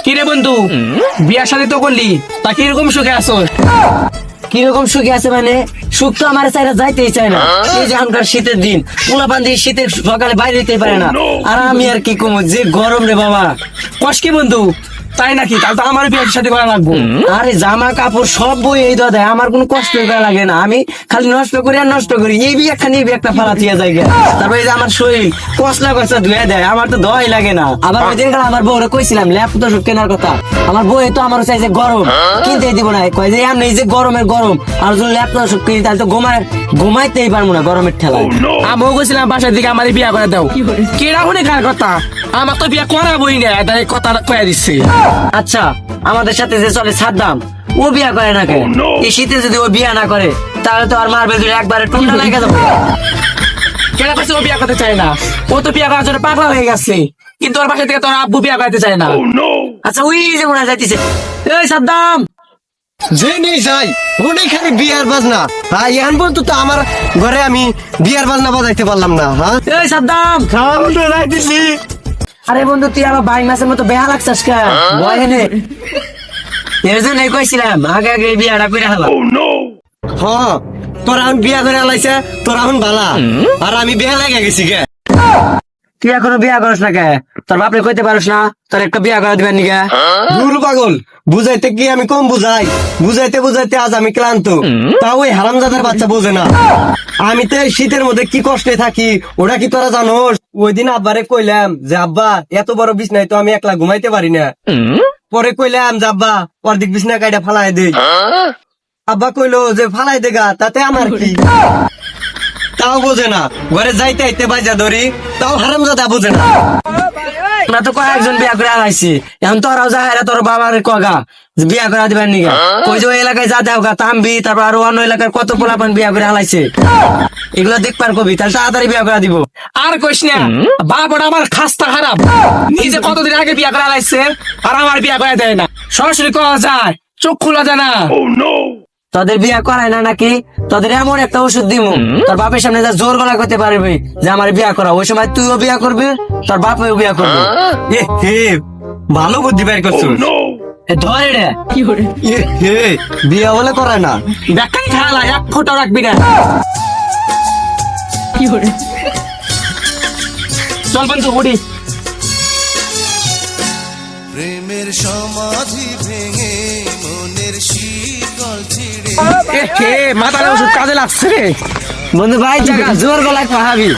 কিরে বন্ধু, বিয়ার সাথে তো করলি, তা কিরকম সুখে আছো? কিরকম সুখে আছে মানে? সুখ তো আমার চাইরা যাইতেই চায় না। এই যে এখনকার শীতের দিন, পোলাপান দিয়ে শীতের সকালে বাইরে যেতে পারে না। আর আমি আর কি কমু, যে গরম রে বাবা। কস কি বন্ধু, তাই নাকি? তাহলে তো আমার বিয়ার সাথে করা লাগবো। আরে জামা কাপড় সব বই এই দাদা, আমার কোনো কষ্ট করা লাগে না। আমি খালি নষ্ট করি আর নষ্ট করি, এই বি একটা ফালা দিয়ে যায়। তারপরে এই যে আমার শরীর কসলা কসলা ধুয়ে দেয়, আমার তো দোয়াই লাগে না। আবার ওই দিনকার আমার বউরে কইছিলাম ল্যাপটপ সব কেনার কথা, আমার বউ তো আমার চাইছে গরম কিনতে দিব না, কয় যে এমনি যে গরমের গরম, আর যদি ল্যাপটপ সব কিনি তাহলে তো ঘুমাইতেই পারবো না গরমের ঠেলায়। আমিও গেছিলাম বাসার দিকে, আমার বিয়া করে দাও। কেরা শুনে কার কথা? আমার তো বিয়া করাবই না, তাই কথা কয়ে দিচ্ছে। আচ্ছা, আমাদের সাথে যে চলে সাদ্দাম, ও বিয়া করে না কেন? এই শীতে যদি ও বিয়া না করে তাহলে তো আর মারবে দুই একবারে টুন্ডা লাগে যাবে। কেনা পাশে ও বিয়া করতে চায় না, ও তো বিয়া করার জন্য পাগলা হয়ে গেছে, কিন্তু ওর বাসা থেকে তোর আব্বু বিয়া করতে চায় না। আচ্ছা, ওই যে মনে যাইতেছে, এই সাদ্দাম যে নেই যাই ওনে খালি বিয়ার বাজনা। হ্যাঁ, এখন পর্যন্ত তো আমার ঘরে আমি বিয়ার বাজনা বাজাইতে পারলাম না। হ্যাঁ, এই সাদ্দাম, আরে বন্ধু তুই আমার বাইক মাসের মতো বেহা লাগছিস কে? বয় হেনে এর জন্য কইছিলাম আগে আগে বিয়াটা করে হালা। হ্যাঁ, তোরা এখন বিয়া করে আলাইছে, তোরা এখন বালা, আর আমি বিয়া লাগে গেছি গে। তুই এখনো বিয়া করস না কে? তোর বাপরে কইতে পারস না তোর একটা বিয়া করে দিবেন নিকা? গুরু পাগল, বুঝাইতে কি আমি কম বুঝাই? বুঝাইতে বুঝাইতে আজ আমি ক্লান্ত, তাও ওই হারামজাদার বাচ্চা বোঝে না। আমি তো এই শীতের মধ্যে কি কষ্টে থাকি, ওটা কি তোরা জানোস? ওই দিন আব্বারে কইলাম যে আব্বা এত বড় বিছনায় তো আমি একলা ঘুমাইতে পারি না। পরে কইলাম যে আব্বা অর্ধেক বিছনা কাইটা ফালাই দেই। আব্বা কইলো যে ফালাই দেগা, তাতে আমার কি? তাও বোঝে না, ঘরে যাইতে আইতে বাজা ধরি, তাও হারামজাদা বোঝে না। আমরা তো কয়েকজন বিয়া করে আলাইছি, এখন তোরাও যা এরা তোর বাবার কগা যে বিয়া করে দিবেন নিকা। কই যে ওই এলাকায় যা দেও গা তাম্বি, তারপর আরো অন্য এলাকার কত পোলাপান বিয়া করে আলাইছে, এগুলো দেখবার কবি, তাহলে তাড়াতাড়ি বিয়া করে দিব। আর কইস না, বাপটা আমার খাস্তা খারাপ, নিজে কতদিন আগে বিয়া করে আলাইছে আর আমার বিয়া করে দেয় না। সরাসরি করা যায়, চোখ খোলা যায় না। তোদের বিয়া করায় না নাকি? তোদের এমন একটা ওষুধ দিমু, তোর বাপের সামনে যা জোর গলা করতে পারবি যে আমার বিয়া করা, ওই সময় তুইও বিয়া করবি, তোর বাপেও বিয়া করবি। এ হে, ভালো বুদ্ধি বের করছিস। এ ধর রে, এ হে, বিয়া বলে করায় না। দেখাই খেলা, এক ফোঁটা রাখবি না। চল বন্ধু উঠি। প্রেমের সমাধি ভেঙে মনের শীতল ছিড়ে মাথার ওষুধ কাজে লাগছে রে। বন্ধু ভাই জায়গা জোর গলায় পাহাবি।